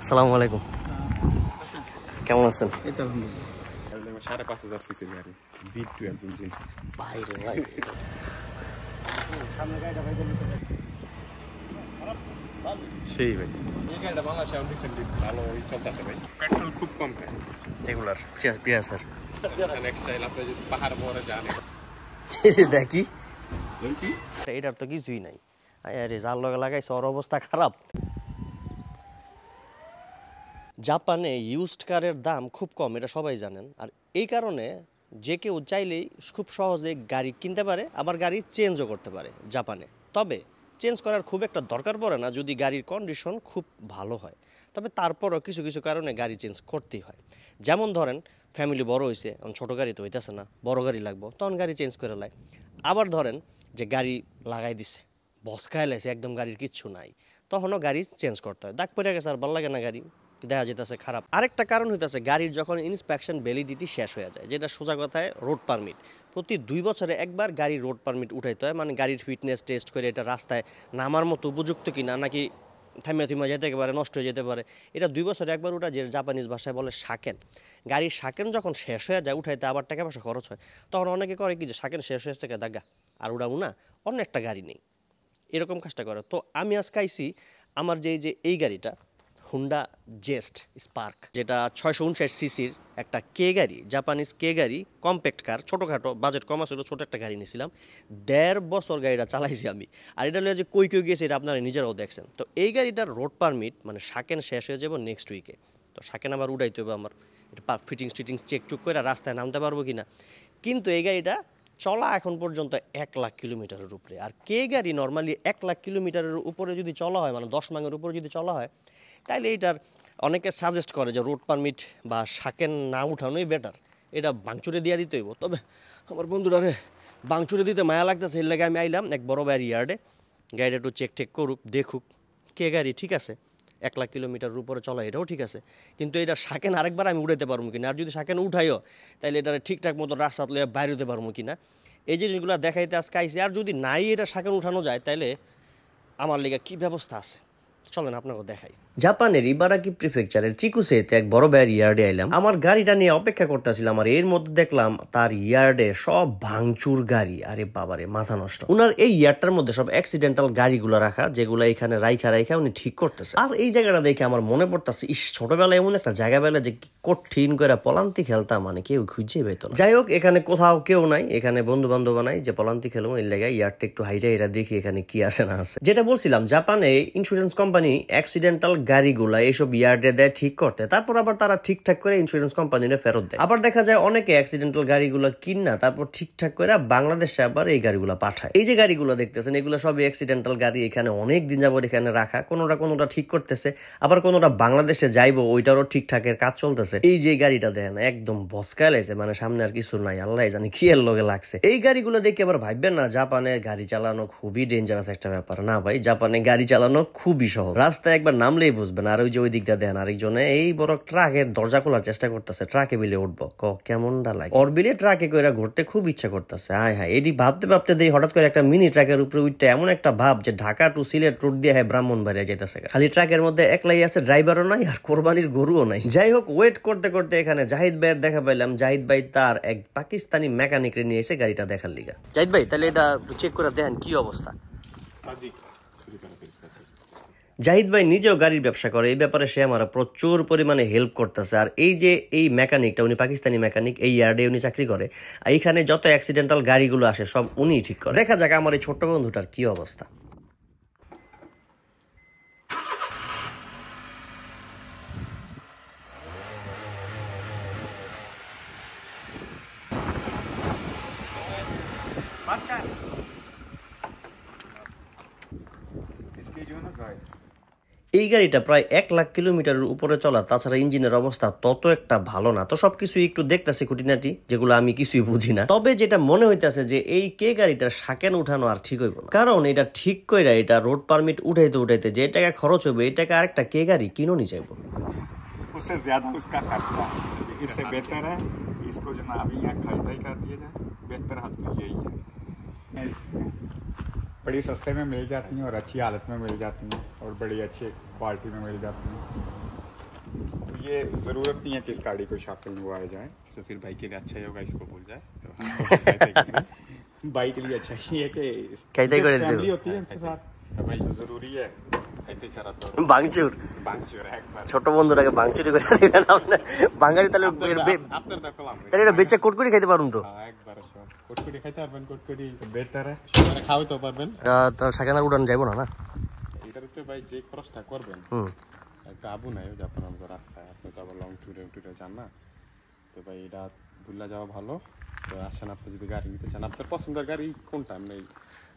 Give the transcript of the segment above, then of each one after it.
আসসালামু আলাইকুম, কেমন আছেন? এই তো আলহামদুলিল্লাহ। 5,500 সিসির গাড়ি V12 ইঞ্জিন। বাইরে ভাই সেই ভাই এই গাড়িটা বাংলাদেশে রিসেন্টলি ভালো চলতেছে ভাই। পেট্রোল খুব কম খায় রেগুলার প্রিয়া স্যার। নেক্সট টাইম আপনি যদি পাহাড় পরে যান দেখি কি এটার তো কিছুই নাই। আরে যার লগে লাগাইছে ওর অবস্থা খারাপ। জাপানে ইউজড কারের দাম খুব কম, এটা সবাই জানেন। আর এই কারণে যে কেউ চাইলেই খুব সহজে গাড়ি কিনতে পারে, আবার গাড়ি চেঞ্জও করতে পারে জাপানে। তবে চেঞ্জ করার খুব একটা দরকার পড়ে না যদি গাড়ির কন্ডিশন খুব ভালো হয়। তবে তারপরও কিছু কিছু কারণে গাড়ি চেঞ্জ করতেই হয়। যেমন ধরেন ফ্যামিলি বড় হয়েছে, এখন ছোটো গাড়ি তো হইতেছে না, বড় গাড়ি লাগবো, তখন গাড়ি চেঞ্জ করে লাই। আবার ধরেন যে গাড়ি লাগাই দিছে, বসকায় লাইছে, একদম গাড়ির কিচ্ছু নাই, তখনও গাড়ি চেঞ্জ করতে হয়। দাগ পড়ে গেছে আর ভালো লাগে না, গাড়ি দেখা যেতেছে খারাপ। আরেকটা কারণ হইতেছে গাড়ির যখন ইন্সপেকশন ভ্যালিডিটি শেষ হয়ে যায়, যেটা সোজা কথায় রোড পারমিট। প্রতি 2 বছরে একবার গাড়ির রোড পারমিট উঠাইতে হয়, মানে গাড়ির ফিটনেস টেস্ট করে এটা রাস্তায় নামার মতো উপযুক্ত কিনা, নাকি থামিয়া যেতে পারে, নষ্ট হয়ে যেতে পারে। এটা 2 বছরে একবার উঠা, যে জাপানিজ ভাষায় বলে শাকেন। গাড়ির শাকেন যখন শেষ হয়ে যায় উঠাইতে আবার টাকা পয়সা খরচ হয়, তখন অনেকে করে কি যে শাকেন শেষ হয়ে থেকে দাগা আর উড়াবো না, অন্য একটা গাড়ি নেই, এরকম কাজটা করে। তো আমি আজকে আইছি আমার যে এই গাড়িটা হুন্ডা জেস্ট স্পার্ক, যেটা 659 সিসির একটা কে গাড়ি, জাপানিজ কে গাড়ি, কম্প্যাক্ট কার, ছোটোখাটো, বাজেট কম ছিল, ছোটো একটা গাড়ি নিয়েছিলাম। 1.5 বছর গাড়িটা চালাইছি আমি। আর এটা লিয়ে যে কই গেছে এটা আপনারা নিজেরাও দেখছেন। তো এই গাড়িটার রোড পারমিট মানে শাকেন শেষ হয়ে যাবো নেক্সট উইকে। তো শাকেন আবার উড়াইতে হবে আমার, এটা ফিটিংস চেক করে রাস্তায় নামতে পারবো কি না। কিন্তু এই গাড়িটা চলা এখন পর্যন্ত 1 লাখ কিলোমিটারের উপরে। আর কে গাড়ি নর্মালি 1 লাখ কিলোমিটারের উপরে যদি চলা হয়, মানে 10 মাঙ্গের উপরে যদি চলা হয়, তাইলে এইটার অনেকে সাজেস্ট করে যে রোড পারমিট বা শাকেন না উঠানোই বেটার, এটা বাংচুরে দিয়ে দিতে হইব। তবে আমার বন্ধুরা রে বাংচুরে দিতে মায়া লাগতেছে, এর লাগে আমি আইলাম এক বড় ভাইয়ের ইয়ার্ডে, গাড়িটা একটু চেক করুক, দেখুক। কে গাড়ি ঠিক আছে, 1 লাখ কিলোমিটারের উপরে চলা, এটাও ঠিক আছে, কিন্তু এটা শাকেন আরেকবার আমি উঠাইতে পারবো কিনা, আর যদি শাকেন উঠাইও তাহলে এটা ঠিকঠাক মতো রাস্তা লইয়া বাইরে হতে পারবো কিনা, এই জিনিসগুলো দেখাইতে আজকে আইসি। আর যদি নাই এটা শাকেন উঠানো যায় তাহলে আমার লেগে কী ব্যবস্থা আছে চলেন আপনাকে দেখাই। জাপানের ইবারাকি প্রিফেকচারের চিকুসেতে এক বড় ভাইয়ের ইয়ার্ডে আইলাম। আমার গাড়িটা নিয়ে অপেক্ষা করতেছিলাম, আর এর মধ্যে দেখলাম তার ইয়ার্ডে সব ভাঙচুর গাড়ি। আরে বাবারে, মাথা নষ্ট। উনার এই ইয়ার্ডটার মধ্যে সব অ্যাক্সিডেন্টাল গাড়িগুলো রাখা, যেগুলো এখানে রাইখা উনি ঠিক করতেছে। আর এই জায়গাটা দেখে আমার মনে পড়তেছে, ইস, ছোটবেলায় এমন একটা জায়গা বেলা যে কঠিন করে পলান্তি খেলতাম, মানে কেউ খুঁজে পেত না। যাই হোক, এখানে কোথাও কেউ নাই, এখানে বন্ধু বান্ধব নাই যে পলান্তি খেলবো। এর লেগে ইয়ার্ডটা একটু হাইটা দেখি এখানে কি আছে না আছে। যেটা বলছিলাম, জাপানে ইন্স্যুরেন্স কোম্পানি অ্যাক্সিডেন্টাল গাড়িগুলা এইসব ইয়ার্ডে দেয় ঠিক করতে, তারপর আবার তারা ঠিকঠাক করে ইন্স্যুরেন্স কোম্পানিরে ফেরত দেয়। আবার দেখা যায় অনেকে অ্যাক্সিডেন্টাল গাড়িগুলো কিনা তারপর ঠিকঠাক করে বাংলাদেশে আবার এই গাড়িগুলো পাঠায়। এই যে গাড়িগুলো দেখতেছেন, এগুলো সবই অ্যাক্সিডেন্টাল গাড়ি, এখানে অনেক দিন যাবত এখানে রাখা, কোনোটা ঠিক করতেছে, আবার কোনোটা বাংলাদেশে যাইবো, ওইটারও ঠিকঠাকের কাজ চলতেছে। এই যে গাড়িটা দেখেন একদম বসকায় লাইছে, মানে সামনে আর কিছু নাই, আল্লাহ জানি কি এর লগে লাগছে। এই গাড়িগুলো দেখে আবার ভাববেন না জাপানে গাড়ি চালানো খুবই ডেঞ্জারাস একটা ব্যাপার। না ভাই, জাপানে গাড়ি চালানো খুবই সহজ, রাস্তায় একবার নামলেই বুঝবেন। আর ওই যে ওই দিকটা দেন, আরেকজনে এই বড় ট্রাকের দরজা খোলার চেষ্টা করতেছে, ট্রাকে বিলে উঠবো, কেমনটা লাগে। ওর বিলে ট্রাকে করে ঘুরতে খুব ইচ্ছা করতেছে। হায় হায়, এটি ভাবতে দেই হঠাৎ করে একটা মিনি ট্রাকের উপরে উঠতে এমন একটা ভাব যে ঢাকা টু সিলেট রোড দিয়ে ব্রাহ্মণবাড়িয়া যেতেছে। খালি ট্রাকের মধ্যে একলাই আছে, ড্রাইভারও নাই আর কোরবানির গরুও নাই। যাই হোক, ওয়েট করতে করতে এখানে জাহিদ ভাইয়ের দেখা পাইলাম। জাহিদ ভাই তার এক পাকিস্তানি মেকানিক নিয়ে এসে গাড়িটা দেখার লিগা। জাহিদ ভাই, তাহলে এটা চেক করে দেখেন কি অবস্থা। জাহিদ ভাই নিজেও গাড়ির ব্যবসা করে, এই ব্যাপারে সে আমার প্রচুর পরিমাণে হেল্প করতেছে। আর এই যে এই মেকানিকটা, উনি পাকিস্তানি মেকানিক, এই ইয়ার্ডে উনি চাকরি করে। এইখানে যত অ্যাক্সিডেন্টাল গাড়িগুলো আসে সব উনিই ঠিক করে। দেখা যাক আমার এই ছোট্ট বন্ধুটার কি অবস্থা। এই গাড়িটা প্রায় 1 লাখ কিলোমিটারের উপরে চলা, তাছাড়া ইঞ্জিনের অবস্থা তত একটা ভালো না। তো সবকিছু একটু দেখতেছি খুঁটিনাটি, যেগুলো আমি কিছুই বুঝি না। তবে যেটা মনে হইতেছে যে এই কে গাড়িটার শাকেন উঠানো আর ঠিক হইব না, কারণ এটা ঠিক কইরা এটা রোড পারমিট উঠাইতে যে টাকা খরচ হইবে, এই টাকা আরেকটা কে গাড়ি কিনো নি যাইব। उससे ज्यादा उसका खर्चा है, इससे बेहतर है इसको जो ना अभी यहाँ खरीदा ही कर दिया जाए। बेहतर हाल तो यही है, बड़ी सस्ते में मिल जाती हैं और अच्छी हालत में मिल जाती हैं और बड़ी अच्छी क्वालिटी में मिल जाती हैं। ये जरूरत नहीं है कि इस गाड़ी को शॉपिंग हुआ जाए, तो फिर भाई के लिए अच्छा ही होगा इसको बोल जाए बाइक के लिए अच्छा ही है कि कहते करे फैमिली होती है इसके साथ तो भाई जरूरी है। খাইতে ছাড়া তো ভাঙচুর বাংচুর একবার ছোট বন্ধুরাকে ভাঙচুরি করে দিবেন আপনি বাঙালি তাহলে আপনার দেখলাম তাহলে এটা বেচে কোটকুটি খাইতে পারুন তো একবার সব কোটকুটি খাইতে পারবেন কোটকুটি बेहतर है। সবাই খাওয়াইতে পারবেন তাহলে সেখানে উড়ান যাইবো না না এটার উপরে ভাই যে খরচটা করবেন হুম একটা আবু নাই যখন আমাদের রাস্তায় আপনি তো আবার লং ট্যুরে যান না, তো ভাই এটা ভুলা যাওয়া ভালো। তো আসেন আপনি যদি গাড়ি নিতে চান, আপনার পছন্দের গাড়ি কোনটা? আপনি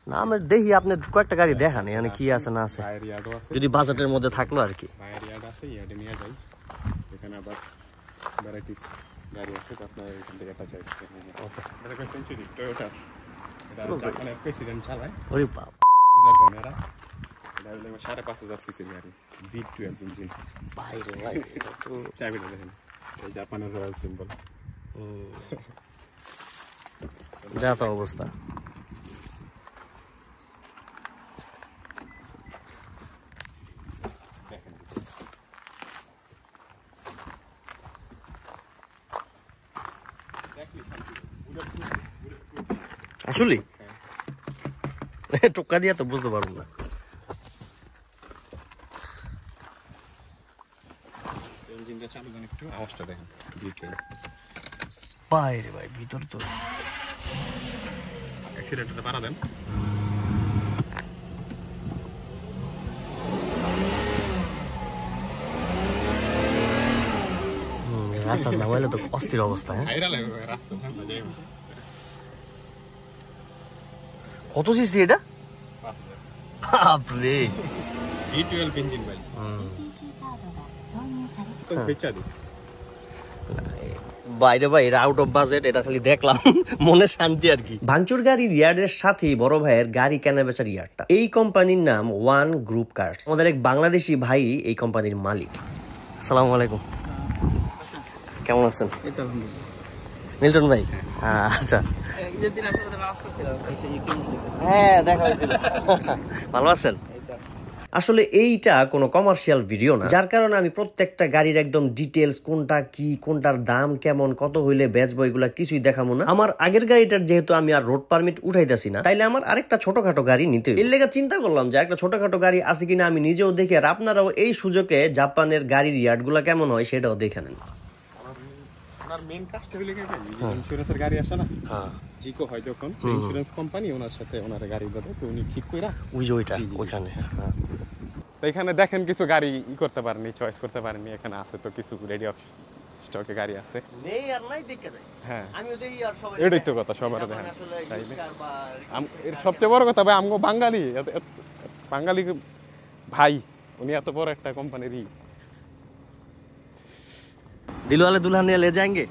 না আমি দেখি আপনি কয়েকটা গাড়ি দেখান এখানে কি আছে না আছে ভাইয়ের ইয়ার্ডও আছে, যদি বাজেটের মধ্যে থাকলো আর কি ভাইয়ের ইয়ার্ড আছে, ইয়ার্ডে নিয়ে যাই। এখানে আবার ভ্যারাইটিস গাড়ি আছে, তো আপনার এখান থেকে একটা চয়েস করে নিয়ে যান। এটা কোন সেঞ্চুরি টয়োটা, এটা জাপানের প্রেসিডেন্ট চালায়, ওরে বাপ ইউজার বোনেরা। এটা হলো 5,500 সিসির গাড়ি, V12 ইঞ্জিন। বাইরে ভাই এটা তো চাবিটা দেখেন, এই জাপানের রয়্যাল সিম্বল। যা তো অবস্থা দেখেন আসলে টোকা দিয়া তো বুঝতে পারবো না ইঞ্জিনটা চালু দেন একটু, আওয়াজটা দেখেন। V12 বাইরে ভাই ভিতর তো অ্যাক্সিডেন্টটা পারা দেন। রাস্তার নামাইলে তো অস্থির অবস্থা হ্যাঁ আইরা লাগবে রাস্তা ঠান্ডা যাই। কত সিসি এটা বাপরে V12 ইঞ্জিন ভাই, তো বেচা দিই। বাইরে ভাই এটা আউট অফ বাজেট, এটা খালি দেখলাম মনে শান্তি আর কি। ভাঙচুর গাড়ির ইয়ার্ডের সাথেই বড় ভাইয়ের গাড়ি কেনা বেচার ইয়ার্ডটা। এই কোম্পানির নাম ওয়ান গ্রুপ কার্স। আমাদের এক বাংলাদেশি ভাই এই কোম্পানির মালিক। আসসালামু আলাইকুম, কেমন আছেন? মিল্টন ভাই আচ্ছা হ্যাঁ দেখা হয়েছিল ভালো আছেন? আসলে এইটা কোনো কমার্শিয়াল ভিডিও না, যার কারণে আমি প্রত্যেকটা গাড়ির একদম ডিটেলস, কোনটা কি, কোনটার দাম কেমন, কত হইলে বেচবো, এগুলা কিছুই দেখাবো না। আমার আগের গাড়িটার যেহেতু আমি আর রোড পারমিট উঠাইতেছি না, তাইলে আমার আরেকটা ছোটখাটো গাড়ি নিতে, এর লেগে চিন্তা করলাম যে একটা ছোটখাটো গাড়ি আছে কিনা আমি নিজেও দেখি, আর আপনারাও এই সুযোগে জাপানের গাড়ির ইয়ার্ড গুলা কেমন হয় সেটাও দেখে নেন। ওনার মেইন কাজটা হলো কি, ইন্স্যুরেন্সের গাড়ি আসে না, হ্যাঁ জিকো হয় যখন, ইন্স্যুরেন্স কোম্পানি ওনার সাথে ওনার গাড়ি দেয়, তো উনি ঠিক কইরা ওই যে ওইটা ওইখানে হ্যাঁ। তো এখানে দেখেন কিছু গাড়ি করতে পারেনি, চয়েস করতে পারেনি, এখানে আছে তো কিছু রেডি অফ স্টকে গাড়ি আছে। নেই আর নাই দেখে যায়, হ্যাঁ আমিও দেখি আর সবাই এটাই তো কথা, সবার দেখেন। আসলে তাই ইউজ না? কার বা এর সবচেয়ে বড় কথা ভাই, আমগো বাঙালি বাঙালি ভাই, উনি এত বড় একটা কোম্পানির दिलवाले दुल्हनिया ले जाएंगे।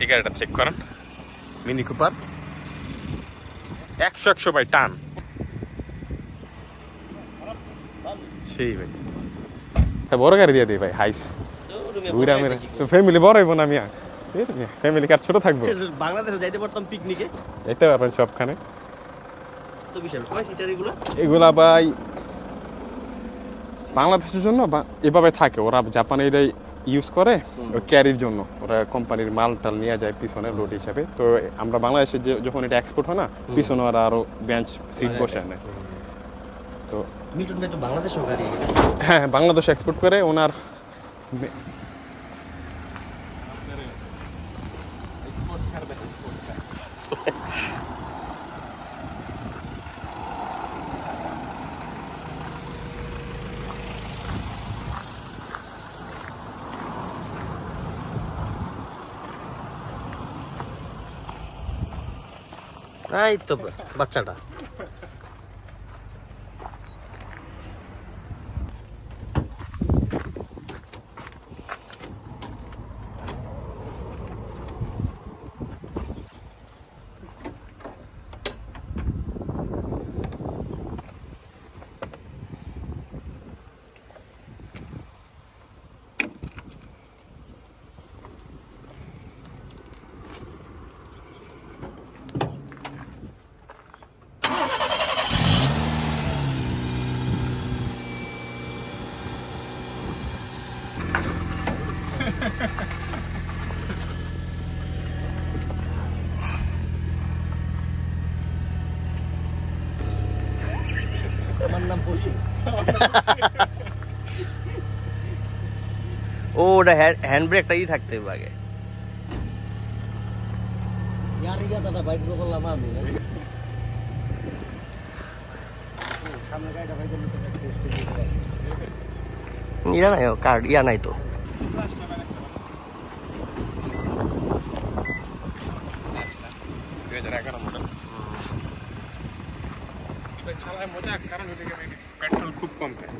এই গাড়িটা চেক করেন, মিনি কুপার 100 ভাই টান, সেই ভাই বড় গাড়ি দিয়ে দিই ভাই, হাইস ঘুরে আমি তো ফ্যামিলি বড় হইব না, আমি ফ্যামিলি কার ছোট থাকবো, বাংলাদেশে যাইতে পারতাম পিকনিকে, যেতে পারবেন সবখানে। তো বিশাল কয় সিটার এগুলো? এগুলা ভাই বাংলাদেশের জন্য এভাবে থাকে, ওরা জাপানে এটাই ইউজ করে ক্যারির জন্য, ওরা কোম্পানির মাল টাল নিয়ে যায় পিছনে লোড হিসাবে। তো আমরা বাংলাদেশে যখন এটা এক্সপোর্ট হয় না, পিছনে ওরা আরো বেঞ্চ সিট বসায় নেয়। তো মিল্টন ভাই তো বাংলাদেশেও গাড়ি, হ্যাঁ বাংলাদেশ এক্সপোর্ট করে ওনার এই তো বাচ্চাটা ও ওটা হ্যান্ড ব্রেকটা থাকতে হবে আগে। ইয়া নাই কার্ড ইয়া নাই তো। পেট্রোল খুব কম খায়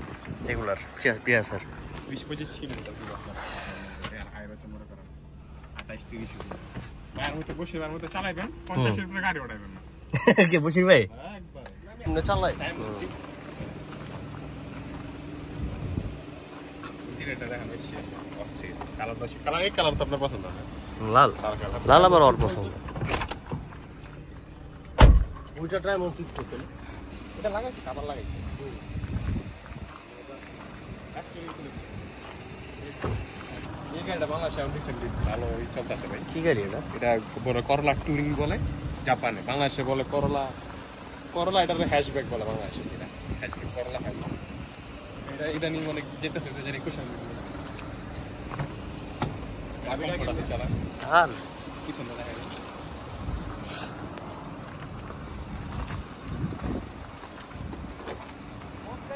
এগুলার প্রিয়া স্যার 20-25 ছিল হাইওয়েতে মনে করেন 28-30 বাইরের মধ্যে বসে বাইরের মধ্যে চালাইবেন 50 এর উপরে গাড়ি ওঠাইবেন না। কে বসির ভাই একবার না চালাই এটা দেখেন বেশি অস্থির কালার দশি কালার এই কালার তো আপনার পছন্দ হবে লাল লাল আবার ওর পছন্দ। ওইটা ট্রাই মন ঠিক করতে এটা লাগাইছি আবার লাগাইছি এই গাড়িটা বাংলাদেশে রিসেন্টলি ভালো চলতেছে ভাই। কি গাড়ি এটা? এটা বড় করলা টুরিং বলে জাপানে, বাংলাদেশে বলে করলা করলা, এটা হ্যাশব্যাক বলে বাংলাদেশে। এটা হ্যাশব্যাক করলা হ্যাশব্যাক এটা নিয়ে অনেক যেতেছে যে জানি কুশন গাড়ি চালা আর পিছনে দেখা যায়।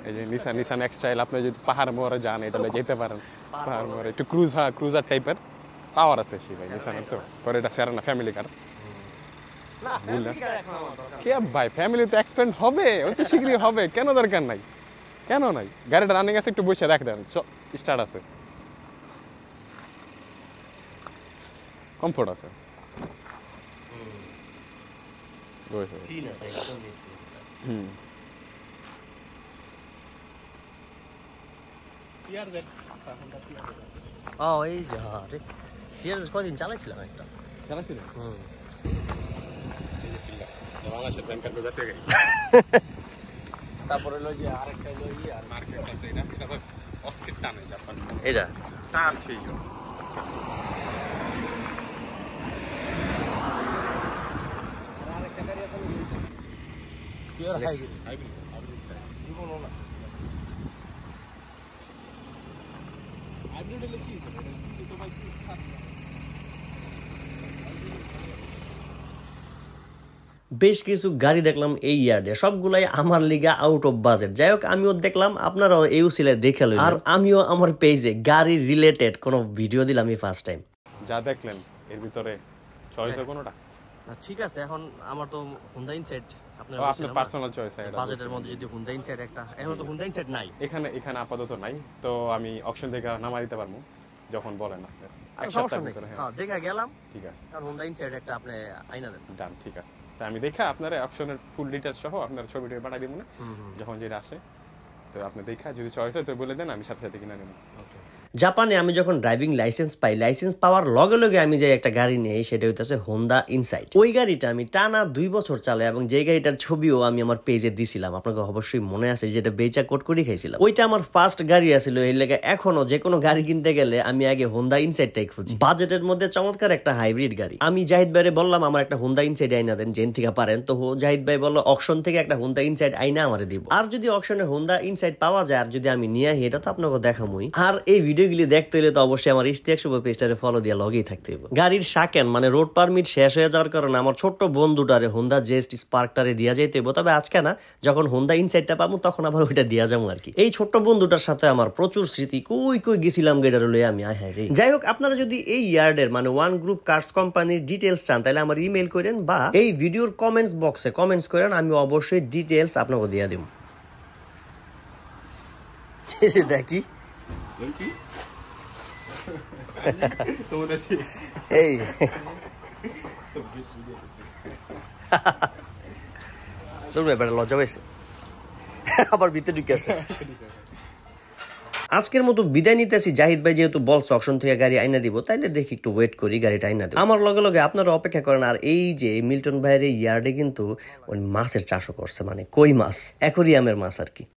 এই যে নিসান এক্সটাইল, আপনি যদি পাহাড় মোড়ে যান এটা যেতে পারেন। পাহাড় মোড়ে একটু ক্রুজার টাইপের পাওয়ার আছে সেই ভাই নিসানের। তো পরে এটা সেরানা ফ্যামিলি কার কে ভাই, ফ্যামিলি তো এক্সপেন্ড হবে, অতি শীঘ্রই হবে, কেন দরকার নাই, কেন নাই। গাড়িটা রানিং আছে, একটু বসে দেখ দেন, স্টার্ট আছে, কমফোর্ট আছে। এই যে রে সিরিয়াস কদিন চালাইছিলাম একটা চালাইছিলেন। বাংলাদেশের ব্যাংকার জাতীয় গাড়ি। তারপরে হলো যে আরেকটা হলো আর মার্কেটস আছে, এটা তো অস্থির টানে জাপান, এটা টান সেই আরেকটা গাড়ি আছে পিওর হাইব্রিড জীবন না হাইব্রিড হলে কি তো ভাই বেশ কিছু গাড়ি দেখলাম এই ইয়ার্ডে, সবগুলাই আমার লিগা আউট অফ বাজেট। যাই হোক আমিও দেখলাম, আপনারাও এই উসিলে দেখে লইলেন, আর আমিও আমার পেজে গাড়ি রিলেটেড কোনো ভিডিও দিলাম এই ফার্স্ট টাইম। যা দেখলেন এর ভিতরে চয়েস কোনটা? ঠিক আছে, এখন আমার তো হুন্ডা ইনসাইট, আপনার পার্সোনাল চয়েস, এটা বাজেটের মধ্যে যদি হুন্ডা ইনসাইট একটা, এখন তো হুন্ডা ইনসাইট নাই এখানে আপাতত নাই, তো আমি অকশন থেকে নামা দিতে পারবো যখন বলেন আপনি। হ্যাঁ দেখা গেলাম, ঠিক আছে, আর হুন্ডা ইনসাইট একটা আপনি আইনা দেন। ডান, ঠিক আছে। তা আমি দেখা আপনার অকশনের ফুল ডিটেইলস সহ আপনার ছবিটা পাঠিয়ে দিব না, যখন যেটা আসে। তো আপনি দেখা যদি চয়েস হয় তো বলে দেন, আমি সাথে সাথে কিনে নেব। জাপানে আমি যখন ড্রাইভিং লাইসেন্স পাই, লাইসেন্স পাওয়ার লগে লগে আমি যে একটা গাড়ি নেই, সেটা হইতেছে হোন্ডা ইনসাইট। ওই গাড়িটা আমি টানা 2 বছর চালাই, এবং যে গাড়িটার ছবিও আমি আমার পেজে দিছিলাম, আপনাকে অবশ্যই মনে আছে, যেটা বেচা কোট করে খাইছিলাম। ওইটা আমার ফার্স্ট গাড়ি আছিল। এই লেগে এখনো যে কোনো গাড়ি কিনতে গেলে আমি আগে হোন্ডা ইনসাইটটাই খুঁজি। বাজেটের মধ্যে চমৎকার একটা হাইব্রিড গাড়ি। আমি জাহিদ ভাইরে বললাম আমার একটা হোন্ডা ইনসাইট আইনা দেন, যেন থেকে পারেন। তো জাহিদ ভাই বললো অকশন থেকে একটা হোন্ডা ইনসাইট আইনা আমারে দিব। আর যদি অকশনে হোন্ডা ইনসাইট পাওয়া যায়, আর যদি আমি নিয়ে আহি, এটা তো আপনাকে দেখামই। আর এই ভিডিওগুলি দেখতে হলে অবশ্যই আমার ইশতিয়াক শুভ পেজটারে ফলো দিয়ে লগেই থাকতে হবে। গাড়ির শাকেন মানে রোড পারমিট শেষ হয়ে যাওয়ার কারণে আমার ছোট্ট বন্ধুটারে হোন্ডা জেস্ট স্পার্কটারে দিয়া যাইতে হবে। তবে আজকে না, যখন হোন্ডা ইনসাইটটা পাবো তখন আবার ওইটা দিয়া যাবো আর কি। এই ছোট্ট বন্ধুটার সাথে আমার প্রচুর স্মৃতি, কই গেছিলাম গাড়িটা লয়ে আমি। যাই হোক, আপনারা যদি এই ইয়ার্ডের মানে ওয়ান গ্রুপ কার্স কোম্পানির ডিটেলস চান, তাহলে আমার ইমেল করেন বা এই ভিডিওর কমেন্টস বক্সে কমেন্টস করেন, আমি অবশ্যই ডিটেলস আপনাকে দিয়ে দিব। দেখি এই লজ্জা পাইছে আবার ভিতরে ঢুকে আছে। আজকের মতো বিদায় নিতেছি। জাহিদ ভাই যেহেতু বলছে অকশন থেকে গাড়ি আইনা দিব, তাইলে দেখি একটু ওয়েট করি, গাড়িটা আইনা দিব। আমার লগে লগে আপনারা অপেক্ষা করেন। আর এই যে মিল্টন ভাইয়ের ইয়ার্ডে কিন্তু ওই মাছের চাষও করছে, মানে কই মাছ, অ্যাকোরিয়ামের মাছ আর কি।